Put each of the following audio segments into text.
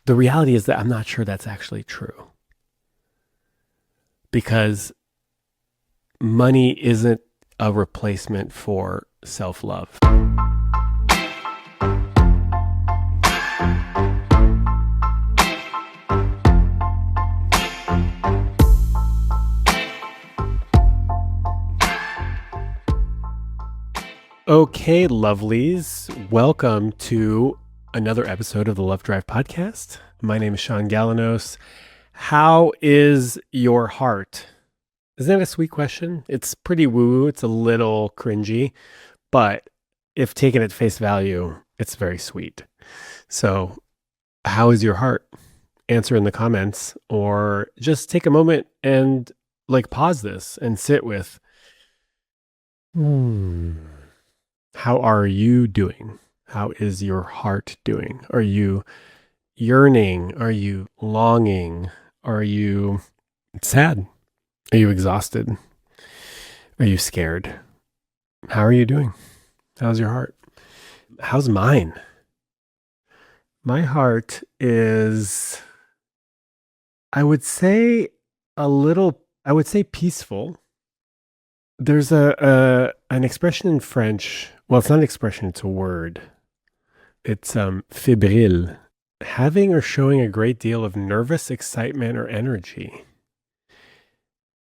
The reality is that I'm not sure that's actually true because money isn't a replacement for self-love. Okay, lovelies, welcome to another episode of the Love Drive podcast. My name is Shaun Galanos. How is your heart? Isn't that a sweet question? It's pretty woo-woo. It's a little cringy, but if taken at face value, it's very sweet. So, how is your heart? Answer in the comments or just take a moment and pause this and sit with, how are you doing? How is your heart doing? Are you yearning? Are you longing? Are you sad? Are you exhausted? Are you scared? How are you doing? How's your heart? How's mine? My heart is, I would say peaceful. There's an expression in French. Well, it's not an expression, it's a word. It's fébrile, having or showing a great deal of nervous excitement or energy.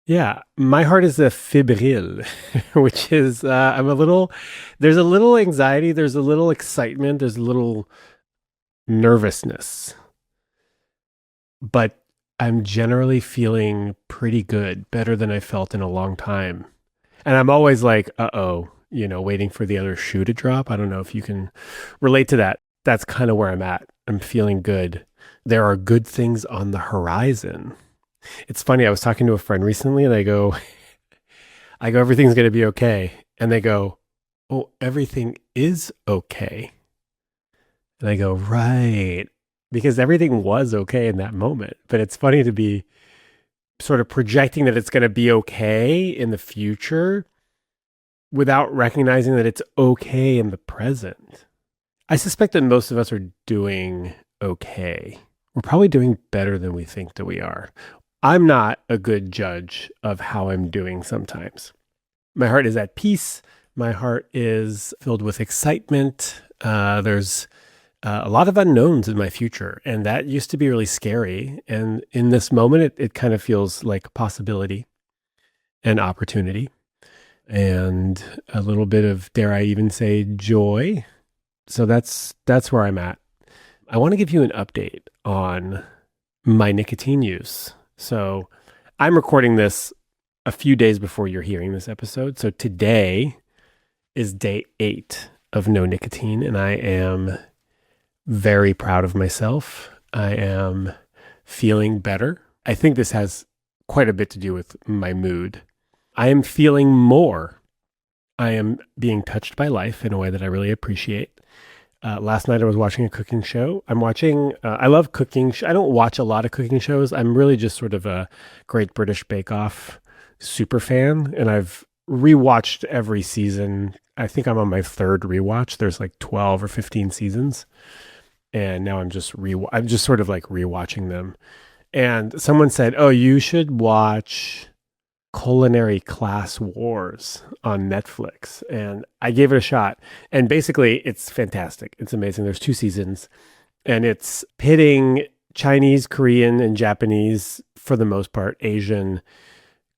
Yeah, my heart is a fébrile, which is there's a little anxiety, there's a little excitement, there's a little nervousness. But I'm generally feeling pretty good, better than I felt in a long time. And I'm always like, waiting for the other shoe to drop. I don't know if you can relate to that. That's kind of where I'm at. I'm feeling good. There are good things on the horizon. It's funny. I was talking to a friend recently and I go, everything's going to be okay. And they go, oh, everything is okay. And I go, right. Because everything was okay in that moment. But it's funny to be sort of projecting that it's going to be okay in the future without recognizing that it's okay in the present. I suspect that most of us are doing okay. We're probably doing better than we think that we are. I'm not a good judge of how I'm doing sometimes. My heart is at peace. My heart is filled with excitement. There's a lot of unknowns in my future, and that used to be really scary. And in this moment, it kind of feels like possibility and opportunity and a little bit of, dare I even say, joy. So that's where I'm at. I want to give you an update on my nicotine use. So I'm recording this a few days before you're hearing this episode. So today is day 8 of no nicotine, and I am very proud of myself. I am feeling better. I think this has quite a bit to do with my mood. I am feeling more. I am being touched by life in a way that I really appreciate. Last night I was watching a cooking show. I love cooking. I don't watch a lot of cooking shows. I'm really just sort of a Great British Bake Off super fan. And I've rewatched every season. I think I'm on my 3rd rewatch. There's like 12 or 15 seasons. And now I'm just sort of like rewatching them. And someone said, "Oh, you should watch Culinary Class Wars on Netflix." And I gave it a shot. And basically, it's fantastic. It's amazing. There's 2 seasons, and it's pitting Chinese, Korean, and Japanese, for the most part, Asian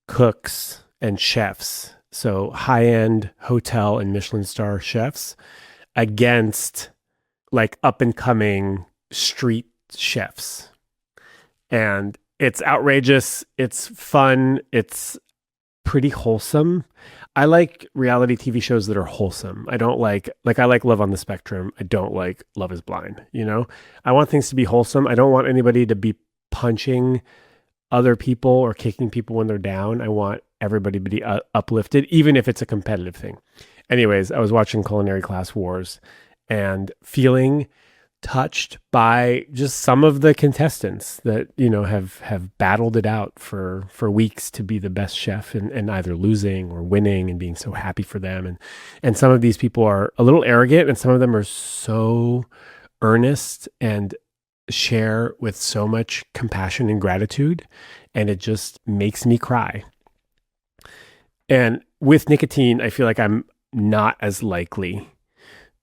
cooks and chefs. So high-end hotel and Michelin star chefs against like up and coming street chefs. And it's outrageous. It's fun. It's pretty wholesome. I like reality TV shows that are wholesome. I don't I like Love on the Spectrum. I don't like Love is Blind. I want things to be wholesome. I don't want anybody to be punching other people or kicking people when they're down. I want everybody to be uplifted, even if it's a competitive thing. Anyways, I was watching Culinary Class Wars and feeling touched by just some of the contestants that, have battled it out for weeks to be the best chef and either losing or winning and being so happy for them. And some of these people are a little arrogant and some of them are so earnest and share with so much compassion and gratitude, and it just makes me cry. And with nicotine, I feel like I'm not as likely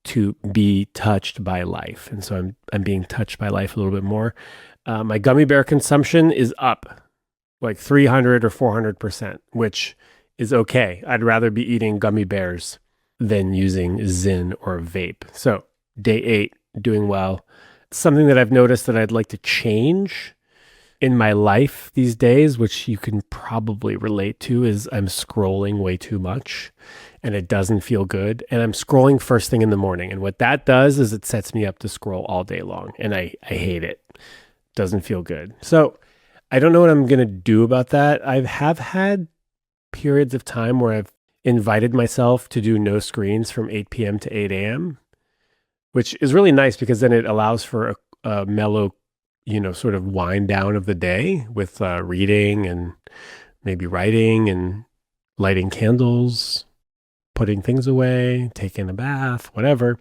to be touched by life. And so I'm being touched by life a little bit more. My gummy bear consumption is up like 300 or 400%, which is okay. I'd rather be eating gummy bears than using Zyn or vape. So day 8, doing well. Something that I've noticed that I'd like to change in my life these days, which you can probably relate to, is I'm scrolling way too much and it doesn't feel good. And I'm scrolling first thing in the morning. And what that does is it sets me up to scroll all day long. And I hate it. Doesn't feel good. So I don't know what I'm going to do about that. I have had periods of time where I've invited myself to do no screens from 8 p.m. to 8 a.m., which is really nice because then it allows for a mellow, sort of wind down of the day with reading and maybe writing and lighting candles, putting things away, taking a bath, whatever.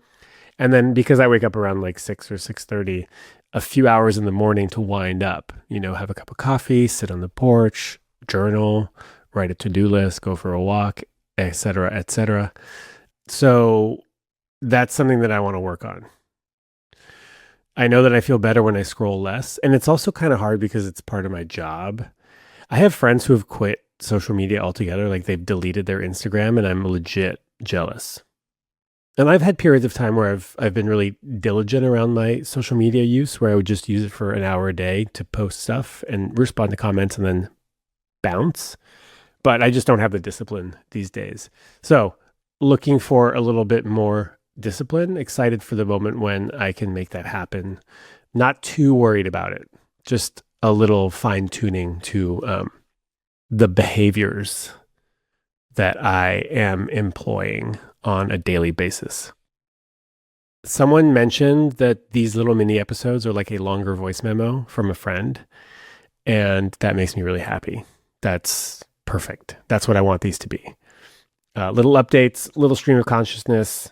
And then because I wake up around like 6 or 6:30, a few hours in the morning to wind up, have a cup of coffee, sit on the porch, journal, write a to-do list, go for a walk, et cetera, et cetera. So that's something that I want to work on. I know that I feel better when I scroll less. And it's also kind of hard because it's part of my job. I have friends who have quit social media altogether, like they've deleted their Instagram, and I'm legit jealous. And I've had periods of time where I've been really diligent around my social media use, where I would just use it for an hour a day to post stuff and respond to comments and then bounce. But I just don't have the discipline these days. So looking for a little bit more discipline, excited for the moment when I can make that happen. Not too worried about it. Just a little fine tuning to the behaviors that I am employing on a daily basis. Someone mentioned that these little mini episodes are like a longer voice memo from a friend, and that makes me really happy. That's perfect. That's what I want these to be. Little updates, little stream of consciousness,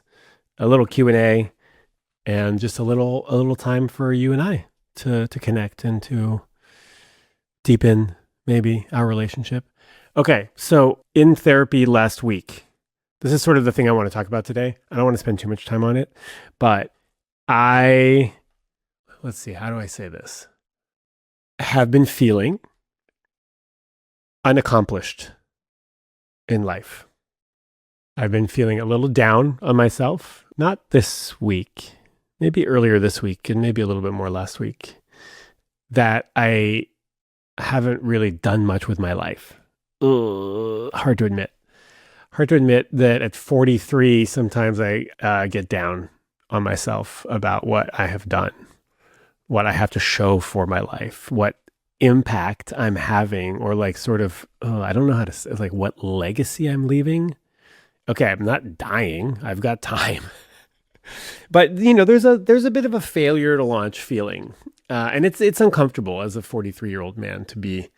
a little Q&A, and just a little time for you and I to connect and to deepen maybe our relationship. Okay, so in therapy last week, this is sort of the thing I want to talk about today. I don't want to spend too much time on it, but let's see, how do I say this? Have been feeling unaccomplished in life. I've been feeling a little down on myself, not this week, maybe earlier this week and maybe a little bit more last week, that I haven't really done much with my life. Hard to admit. Hard to admit that at 43, sometimes I get down on myself about what I have done, what I have to show for my life, what impact I'm having, or like sort of, I don't know how to say, like what legacy I'm leaving. Okay, I'm not dying. I've got time. But, there's a bit of a failure to launch feeling. And it's uncomfortable as a 43-year-old man to be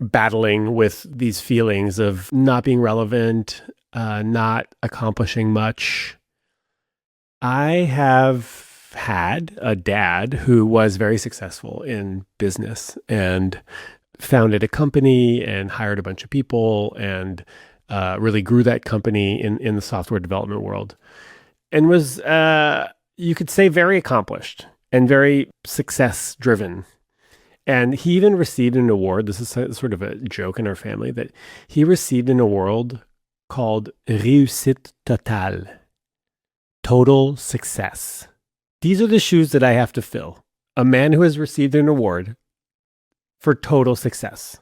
battling with these feelings of not being relevant, not accomplishing much. I have had a dad who was very successful in business and founded a company and hired a bunch of people and really grew that company in the software development world, and was, you could say, very accomplished and very success driven. And he even received an award. This is sort of a joke in our family that he received an award called Réussite Totale, total success. These are the shoes that I have to fill. A man who has received an award for total success,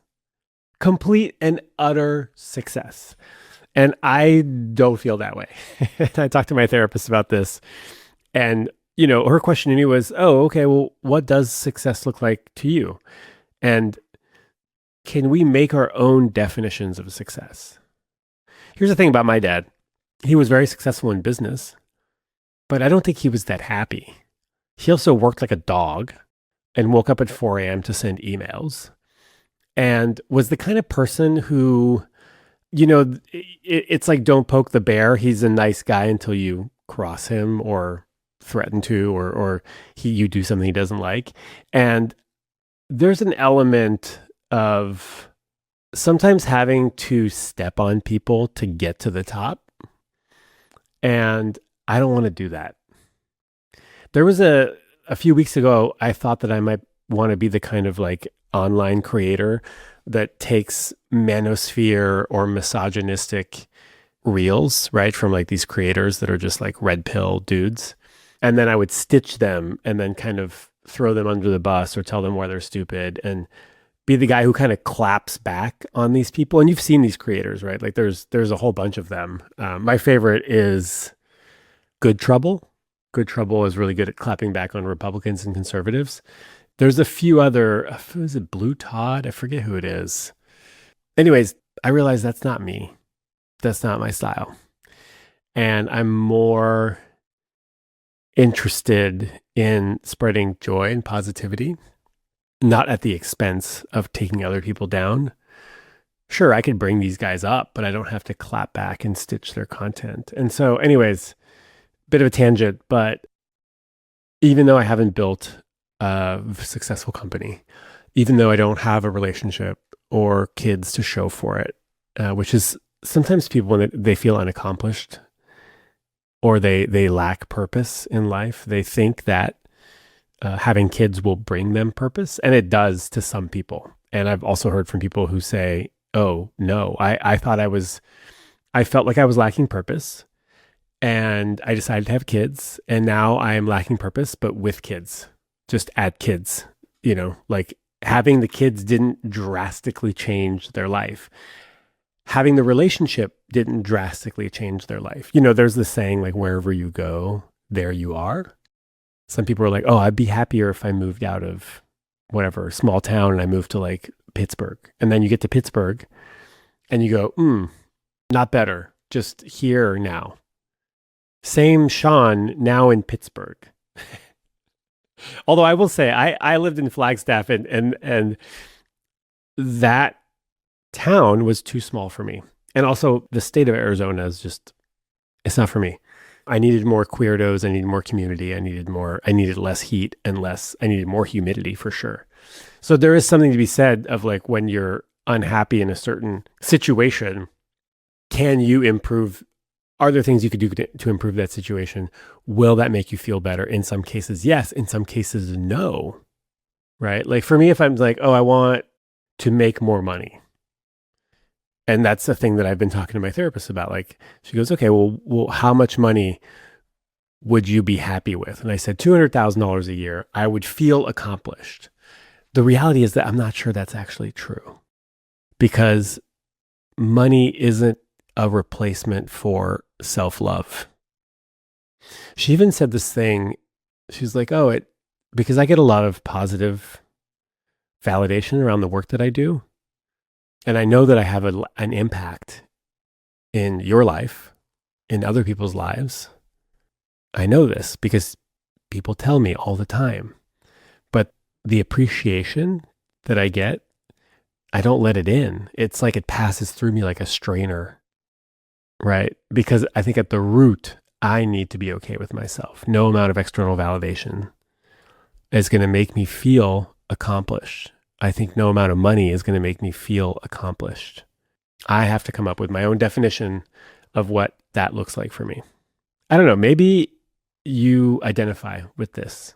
complete and utter success. And I don't feel that way. I talked to my therapist about this, and her question to me was, oh, okay, well, what does success look like to you? And can we make our own definitions of success? Here's the thing about my dad. He was very successful in business, but I don't think he was that happy. He also worked like a dog and woke up at 4 a.m. to send emails, and was the kind of person who, it's like, don't poke the bear. He's a nice guy until you cross him or threaten to, or you do something he doesn't like. And there's an element of sometimes having to step on people to get to the top. And I don't want to do that. There was a few weeks ago, I thought that I might want to be the kind of like online creator that takes manosphere or misogynistic reels, right? From like these creators that are just like red pill dudes. And then I would stitch them and then kind of throw them under the bus or tell them why they're stupid and be the guy who kind of claps back on these people. And you've seen these creators, right? Like there's a whole bunch of them. My favorite is Good Trouble. Good Trouble is really good at clapping back on Republicans and conservatives. There's a few other, is it Blue Todd? I forget who it is. Anyways, I realize that's not me. That's not my style. And I'm more interested in spreading joy and positivity, not at the expense of taking other people down. Sure, I could bring these guys up, but I don't have to clap back and stitch their content. And so, anyways, bit of a tangent, but even though I haven't built a successful company, even though I don't have a relationship or kids to show for it, which is sometimes people when they feel unaccomplished or they lack purpose in life, they think that having kids will bring them purpose, and it does to some people. And I've also heard from people who say, "Oh no, I thought I felt like I was lacking purpose, and I decided to have kids, and now I am lacking purpose, but with kids, just add kids, like having the kids didn't drastically change their life. Having the relationship didn't drastically change their life. There's this saying like, wherever you go, there you are. Some people are like, oh, I'd be happier if I moved out of whatever small town and I moved to like Pittsburgh. And then you get to Pittsburgh and you go, not better, just here now. Same Shaun, now in Pittsburgh. Although I will say, I lived in Flagstaff and that town was too small for me. And also the state of Arizona is just, it's not for me. I needed more queerdos. I needed more community. I needed less heat and I needed more humidity for sure. So there is something to be said of like when you're unhappy in a certain situation, can you improve? Are there things you could do to improve that situation? Will that make you feel better? In some cases, yes. In some cases, no. Right? Like for me, if I'm like, oh, I want to make more money. And that's the thing that I've been talking to my therapist about. Like, she goes, okay, well, how much money would you be happy with? And I said, $200,000 a year. I would feel accomplished. The reality is that I'm not sure that's actually true, because money isn't a replacement for self-love. She even said this thing. She's like, because I get a lot of positive validation around the work that I do. And I know that I have an impact in your life, in other people's lives. I know this because people tell me all the time. But the appreciation that I get, I don't let it in. It's like it passes through me like a strainer, right? Because I think at the root, I need to be okay with myself. No amount of external validation is going to make me feel accomplished. I think no amount of money is going to make me feel accomplished. I have to come up with my own definition of what that looks like for me. I don't know. Maybe you identify with this.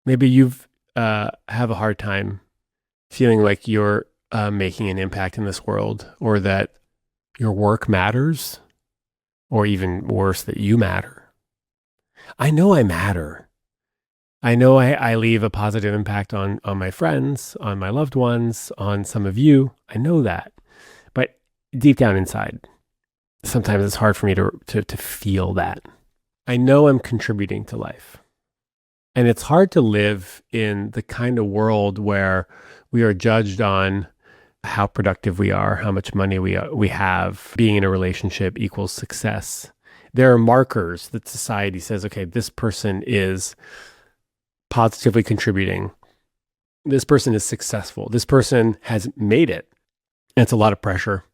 Maybe you've have a hard time feeling like you're making an impact in this world, or that your work matters, or even worse, that you matter. I know I matter. I know I leave a positive impact on my friends, on my loved ones, on some of you. I know that. But deep down inside, sometimes it's hard for me to feel that. I know I'm contributing to life. And it's hard to live in the kind of world where we are judged on how productive we are, how much money we have. Being in a relationship equals success. There are markers that society says, okay, this person is positively contributing. This person is successful. This person has made it. And it's a lot of pressure.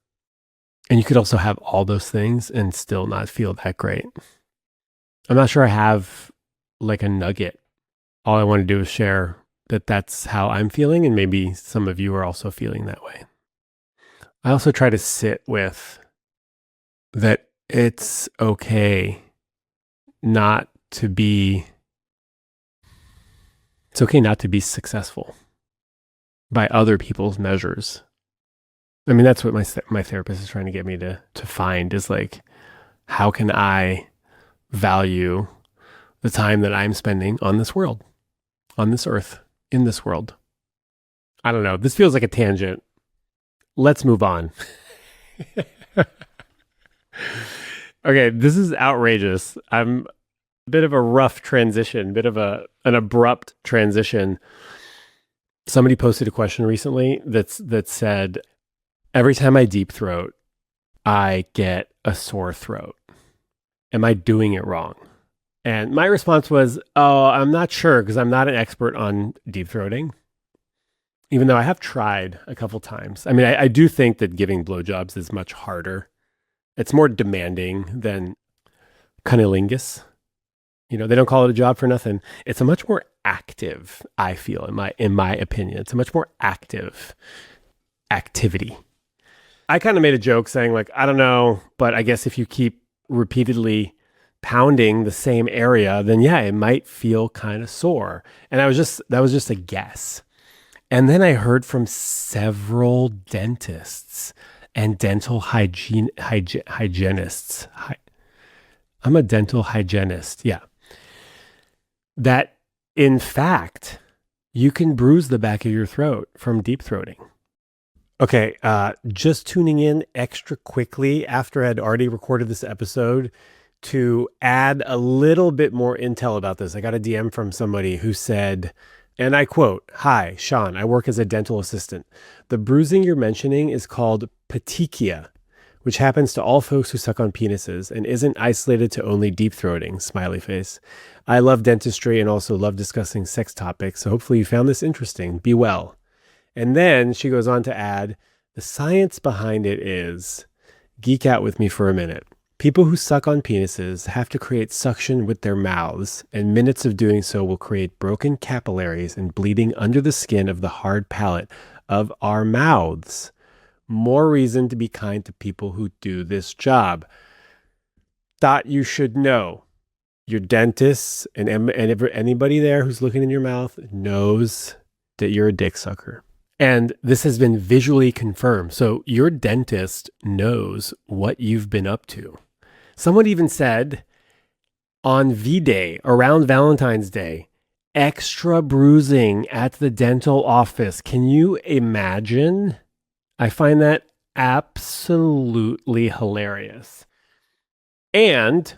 And you could also have all those things and still not feel that great. I'm not sure I have like a nugget. All I want to do is share that that's how I'm feeling, and maybe some of you are also feeling that way. I also try to sit with that it's okay not to be, it's okay not to be successful by other people's measures. I mean, that's what my therapist is trying to get me to find is like, how can I value the time that I'm spending on this world, on this earth, in this world? I don't know. This feels like a tangent. Let's move on. Okay, this is outrageous. I'm a bit of a rough transition, bit of an abrupt transition. Somebody posted a question recently that said, every time I deep throat, I get a sore throat. Am I doing it wrong? And my response was, oh, I'm not sure because I'm not an expert on deep throating, even though I have tried a couple times. I mean, I do think that giving blowjobs is much harder. It's more demanding than cunnilingus. You know, they don't call it a job for nothing. It's a much more active, I feel, in my opinion. It's a much more active activity. I kind of made a joke saying, like, I don't know, but I guess if you keep repeatedly pounding the same area, then yeah, it might feel kind of sore. And that was just a guess. And then I heard from several dentists and dental hygienists. I'm a dental hygienist. Yeah. That in fact, you can bruise the back of your throat from deep throating. Okay, just tuning in extra quickly after I'd already recorded this episode to add a little bit more intel about this. I got a DM from somebody who said, and I quote, "Hi, Shaun, I work as a dental assistant. The bruising you're mentioning is called petechia, which happens to all folks who suck on penises and isn't isolated to only deep throating, smiley face. I love dentistry and also love discussing sex topics, so hopefully you found this interesting. Be well." And then she goes on to add, the science behind it is, geek out with me for a minute. People who suck on penises have to create suction with their mouths, and minutes of doing so will create broken capillaries and bleeding under the skin of the hard palate of our mouths. More reason to be kind to people who do this job. Thought you should know. Your dentists and anybody there who's looking in your mouth knows that you're a dick sucker. And this has been visually confirmed. So your dentist knows what you've been up to. Someone even said on V-Day, around Valentine's Day, extra bruising at the dental office. Can you imagine? I find that absolutely hilarious. And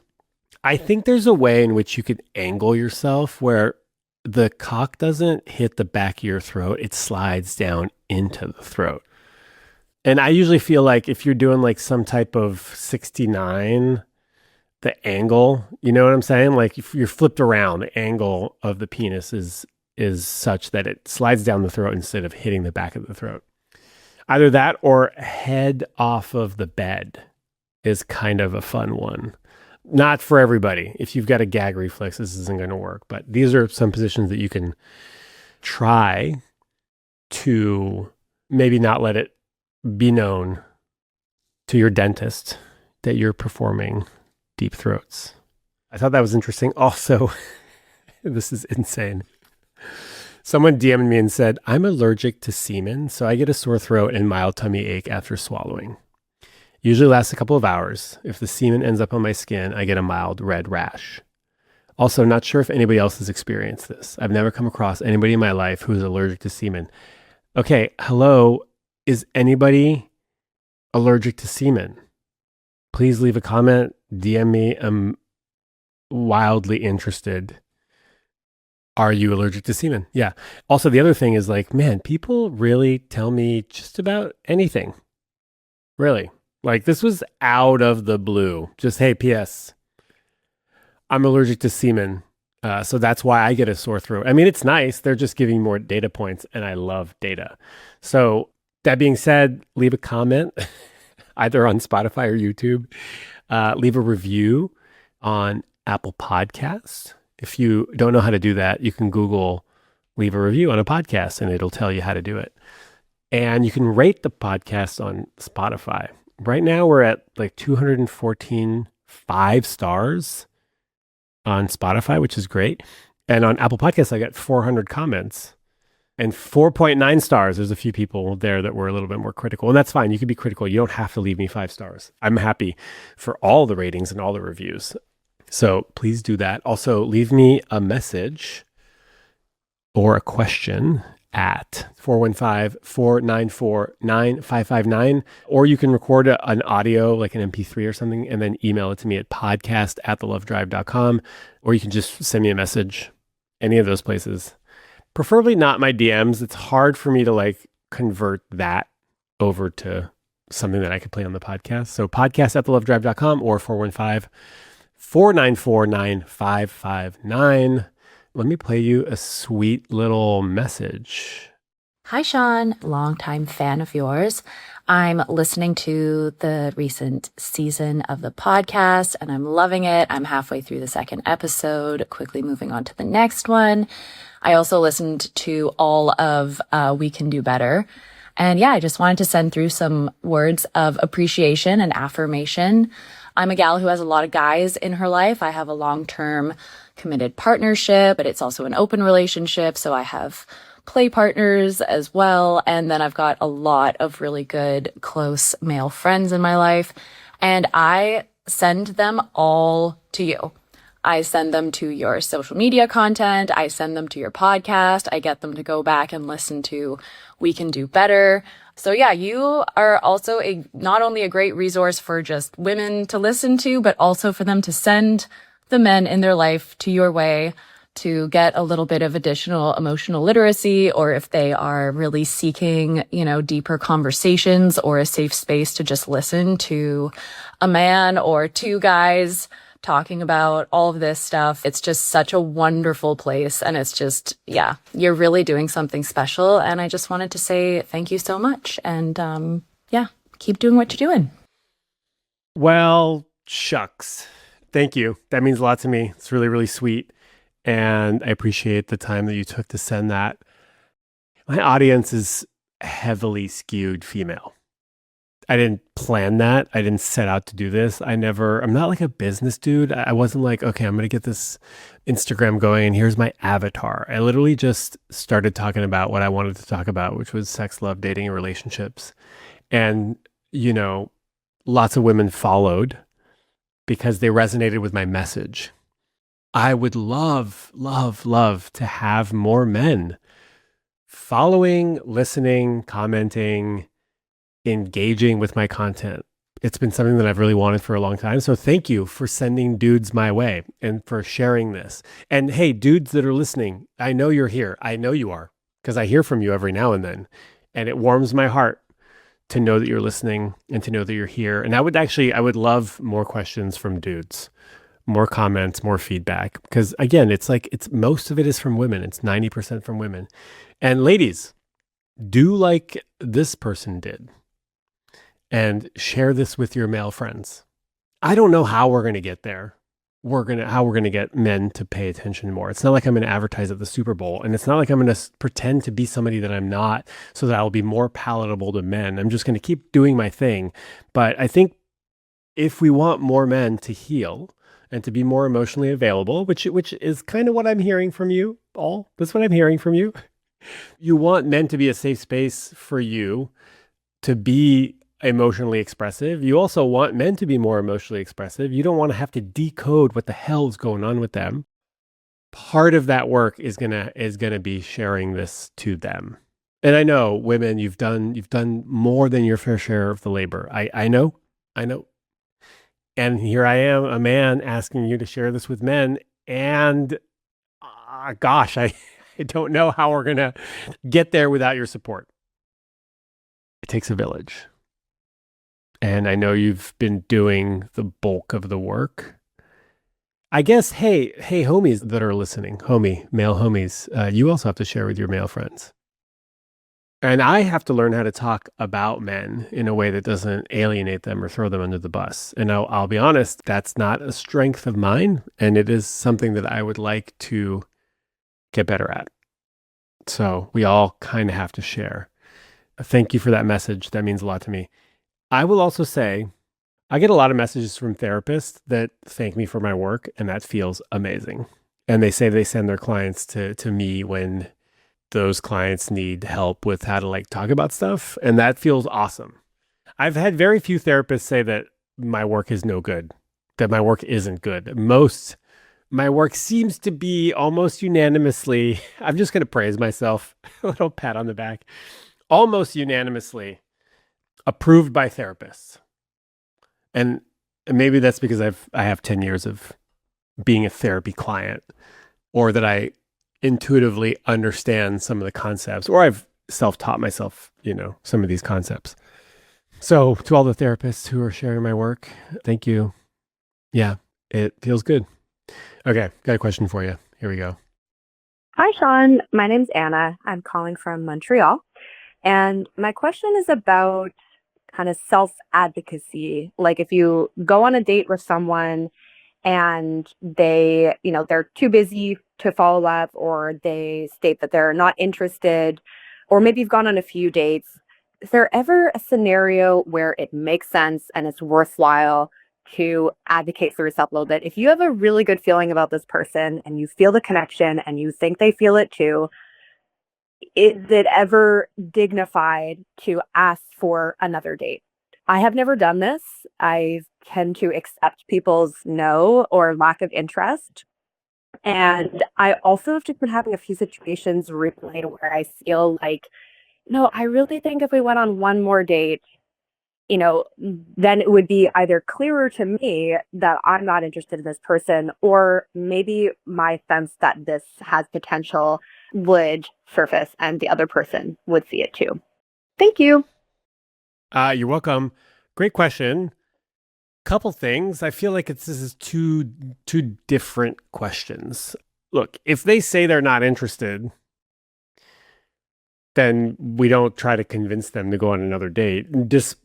I think there's a way in which you could angle yourself where the cock doesn't hit the back of your throat, it slides down into the throat. And I usually feel like if you're doing like some type of 69, the angle, you know what I'm saying? Like if you're flipped around, the angle of the penis is such that it slides down the throat instead of hitting the back of the throat. Either that or head off of the bed is kind of a fun one. Not for everybody. If you've got a gag reflex, this isn't going to work. But these are some positions that you can try to maybe not let it be known to your dentist that you're performing deep throats. I thought that was interesting. Also, this is insane. Someone DM'd me and said, I'm allergic to semen, so I get a sore throat and mild tummy ache after swallowing. Usually lasts a couple of hours. If the semen ends up on my skin, I get a mild red rash. Also, not sure if anybody else has experienced this. I've never come across anybody in my life who is allergic to semen. Okay, hello. Is anybody allergic to semen? Please leave a comment, DM me. I'm wildly interested. Are you allergic to semen? Yeah. Also, the other thing is like, man, people really tell me just about anything. Really. Like this was out of the blue. Just, hey, P.S. I'm allergic to semen. So that's why I get a sore throat. I mean, it's nice. They're just giving more data points and I love data. So that being said, leave a comment either on Spotify or YouTube. Leave a review on Apple Podcasts If you don't know how to do that, you can Google leave a review on a podcast and it'll tell you how to do it. And you can rate the podcast on Spotify. Right now we're at like 214 5 stars on Spotify, which is great. And on Apple Podcasts, I got 400 comments and 4.9 stars. There's a few people there that were a little bit more critical, and that's fine. You can be critical. You don't have to leave me 5 stars. I'm happy for all the ratings and all the reviews. So please do that. Also, leave me a message or a question at 415-494-9559, or you can record an audio, like an MP3 or something, and then email it to me at podcast@thelovedrive.com, or you can just send me a message, any of those places. Preferably not my DMs. It's hard for me to like convert that over to something that I could play on the podcast. So podcast@thelovedrive.com or 415-494-9559. Let me play you a sweet little message. Hi, Shaun, longtime fan of yours. I'm listening to the recent season of the podcast and I'm loving it. I'm halfway through the second episode, quickly moving on to the next one. I also listened to all of We Can Do Better. And yeah, I just wanted to send through some words of appreciation and affirmation. I'm a gal who has a lot of guys in her life. I have a long-term committed partnership, but it's also an open relationship. So I have play partners as well. And then I've got a lot of really good, close male friends in my life. And I send them all to you. I send them to your social media content. I send them to your podcast. I get them to go back and listen to We Can Do Better. So yeah, you are also not only a great resource for just women to listen to, but also for them to send the men in their life to your way to get a little bit of additional emotional literacy, or if they are really seeking, deeper conversations or a safe space to just listen to a man or two guys talking about all of this stuff. It's just such a wonderful place. And it's just, yeah, you're really doing something special. And I just wanted to say thank you so much. And yeah, keep doing what you're doing. Well, shucks. Thank you. That means a lot to me. It's really, really sweet. And I appreciate the time that you took to send that. My audience is heavily skewed female. I didn't plan that. I didn't set out to do this. I'm not like a business dude. I wasn't like, okay, I'm going to get this Instagram going and here's my avatar. I literally just started talking about what I wanted to talk about, which was sex, love, dating, and relationships. And, lots of women followed because they resonated with my message. I would love, love, love to have more men following, listening, commenting, engaging with my content. It's been something that I've really wanted for a long time. So thank you for sending dudes my way and for sharing this. And hey, dudes that are listening, I know you're here. I know you are, because I hear from you every now and then. And it warms my heart to know that you're listening and to know that you're here. And I would love more questions from dudes, more comments, more feedback. Because again, it's most of it is from women. It's 90% from women. And ladies, do like this person did and share this with your male friends. I don't know how we're going to get there. How we're going to get men to pay attention more. It's not like I'm going to advertise at the Super Bowl, and it's not like I'm going to pretend to be somebody that I'm not so that I'll be more palatable to men. I'm just going to keep doing my thing. But I think if we want more men to heal and to be more emotionally available, which is kind of what I'm hearing from you all. That's what I'm hearing from you. You want men to be a safe space for you to be emotionally expressive. You also want men to be more emotionally expressive. You don't want to have to decode what the hell is going on with them. Part of that work is gonna be sharing this to them. And I know, women, you've done more than your fair share of the labor. I know. And here I am, a man, asking you to share this with men. And gosh, I don't know how we're gonna get there without your support. It takes a village. And I know you've been doing the bulk of the work. I guess, hey, homies that are listening, male homies, you also have to share with your male friends. And I have to learn how to talk about men in a way that doesn't alienate them or throw them under the bus. And I'll be honest, that's not a strength of mine. And it is something that I would like to get better at. So we all kind of have to share. Thank you for that message. That means a lot to me. I will also say, I get a lot of messages from therapists that thank me for my work, and that feels amazing. And they say they send their clients to me when those clients need help with how to like talk about stuff. And that feels awesome. I've had very few therapists say that my work is no good, that my work isn't good. My work seems to be almost unanimously, I'm just going to praise myself, a little pat on the back, almost unanimously approved by therapists. And maybe that's because I have 10 years of being a therapy client, or that I intuitively understand some of the concepts, or I've self-taught myself, some of these concepts. So to all the therapists who are sharing my work, thank you. Yeah, it feels good. Okay, got a question for you. Here we go. Hi, Shaun. My name's Anna. I'm calling from Montreal. And my question is about kind of self advocacy. Like, if you go on a date with someone and they're too busy to follow up, or they state that they're not interested, or maybe you've gone on a few dates, is there ever a scenario where it makes sense and it's worthwhile to advocate for yourself a little bit? If you have a really good feeling about this person and you feel the connection and you think they feel it too, is it ever dignified to ask for another date? I have never done this. I tend to accept people's no or lack of interest. And I also have just been having a few situations recently where I feel like, no, I really think if we went on one more date, then it would be either clearer to me that I'm not interested in this person, or maybe my sense that this has potential would surface and the other person would see it too. Thank you. You're welcome. Great question. Couple things. I feel like this is two different questions. Look, if they say they're not interested, then we don't try to convince them to go on another date, just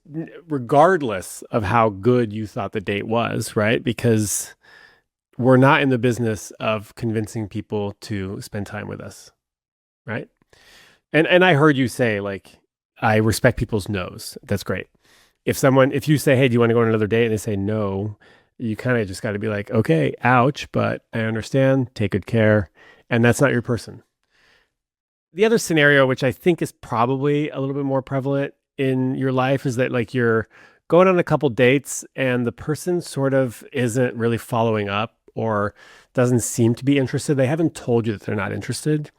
regardless of how good you thought the date was, right? Because we're not in the business of convincing people to spend time with us, right? And I heard you say, like, I respect people's no's. That's great. If you say, hey, do you want to go on another date? And they say no, you kind of just got to be like, okay, ouch, but I understand. Take good care. And that's not your person. The other scenario, which I think is probably a little bit more prevalent in your life, is that like you're going on a couple dates and the person sort of isn't really following up or doesn't seem to be interested. They haven't told you that they're not interested.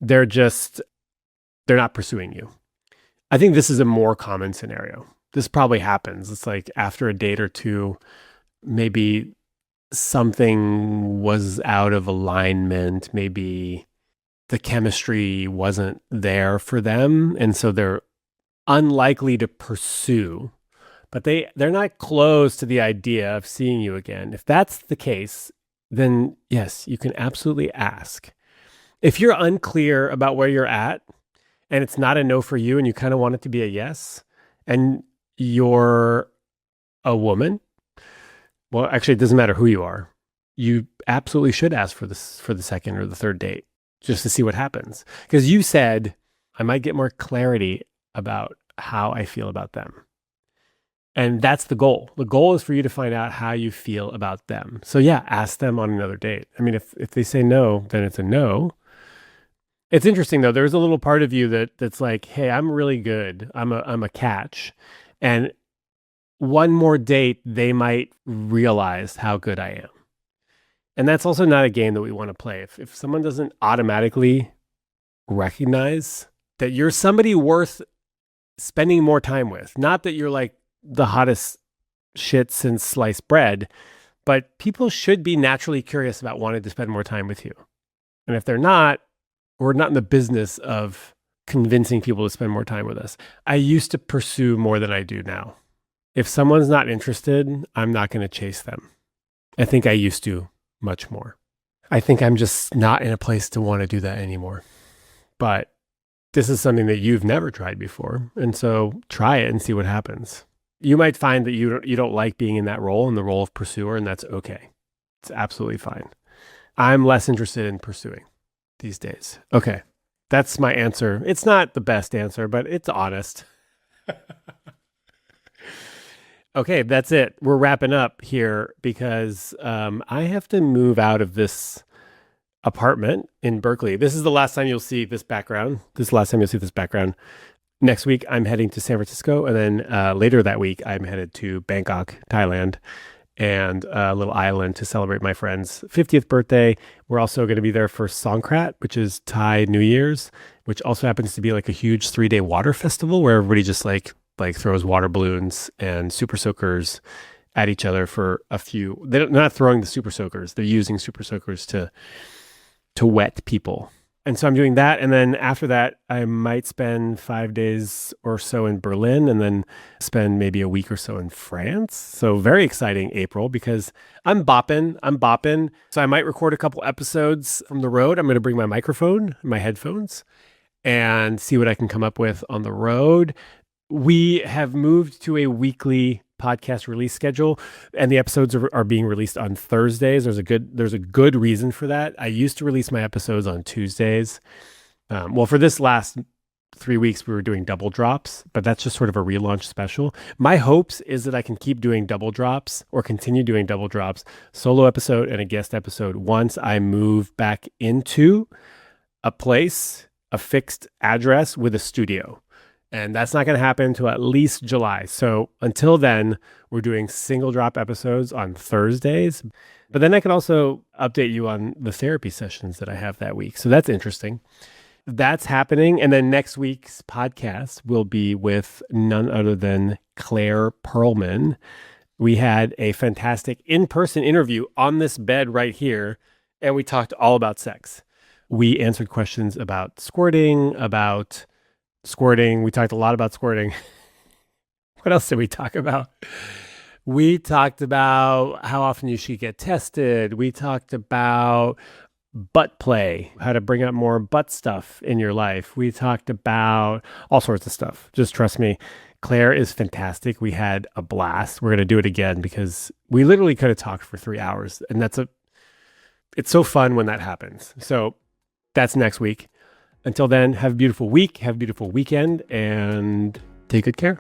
They're not pursuing you. I think this is a more common scenario. This probably happens. It's like after a date or two, maybe something was out of alignment. Maybe the chemistry wasn't there for them. And so they're unlikely to pursue, but they're not close to the idea of seeing you again. If that's the case, then yes, you can absolutely ask. If you're unclear about where you're at and it's not a no for you and you kind of want it to be a yes, and you're a woman, well, actually, it doesn't matter who you are. You absolutely should ask for the second or the third date just to see what happens. Because you said, I might get more clarity about how I feel about them. And that's the goal. The goal is for you to find out how you feel about them. So yeah, ask them on another date. I mean, if they say no, then it's a no. It's interesting though. There's a little part of you that's like, hey, I'm really good. I'm a catch. And one more date, they might realize how good I am. And that's also not a game that we want to play. If someone doesn't automatically recognize that you're somebody worth spending more time with, not that you're like the hottest shit since sliced bread, but people should be naturally curious about wanting to spend more time with you. And if they're not, we're not in the business of convincing people to spend more time with us. I used to pursue more than I do now. If someone's not interested, I'm not going to chase them. I think I used to much more. I think I'm just not in a place to want to do that anymore. But this is something that you've never tried before. And so try it and see what happens. You might find that you don't like being in that role, in the role of pursuer, and that's okay. It's absolutely fine. I'm less interested in pursuing these days. Okay. That's my answer. It's not the best answer, but it's honest. Okay, that's it. We're wrapping up here because I have to move out of this apartment in Berkeley. This is the last time you'll see this background. Next week, I'm heading to San Francisco. And then later that week, I'm headed to Bangkok, Thailand, and a little island to celebrate my friend's 50th birthday. We're also going to be there for Songkran, which is Thai New Year's, which also happens to be like a huge 3-day water festival where everybody just like throws water balloons and super soakers at each other for a few. They're not throwing the super soakers. They're using super soakers to wet people. And so I'm doing that. And then after that, I might spend 5 days or so in Berlin and then spend maybe a week or so in France. So very exciting April because I'm bopping. So I might record a couple episodes from the road. I'm going to bring my microphone, my headphones, and see what I can come up with on the road. We have moved to a weekly podcast release schedule, and the episodes are being released on Thursdays. There's a good reason for that. I used to release my episodes on Tuesdays. Well, for this last 3 weeks, we were doing double drops, but that's just sort of a relaunch special. My hopes is that I can keep doing double drops or continue doing double drops, solo episode and a guest episode once I move back into a place, a fixed address with a studio. And that's not going to happen until at least July. So until then, we're doing single drop episodes on Thursdays. But then I can also update you on the therapy sessions that I have that week. So that's interesting. That's happening. And then next week's podcast will be with none other than Claire Perelman. We had a fantastic in-person interview on this bed right here, and we talked all about sex. We answered questions about squirting. We talked a lot about squirting. What else did we talk about? We talked about how often you should get tested. We talked about butt play, how to bring up more butt stuff in your life. We talked about all sorts of stuff. Just trust me. Claire is fantastic. We had a blast. We're going to do it again because we literally could have talked for 3 hours. And it's so fun when that happens. So that's next week. Until then, have a beautiful week, have a beautiful weekend, and take good care.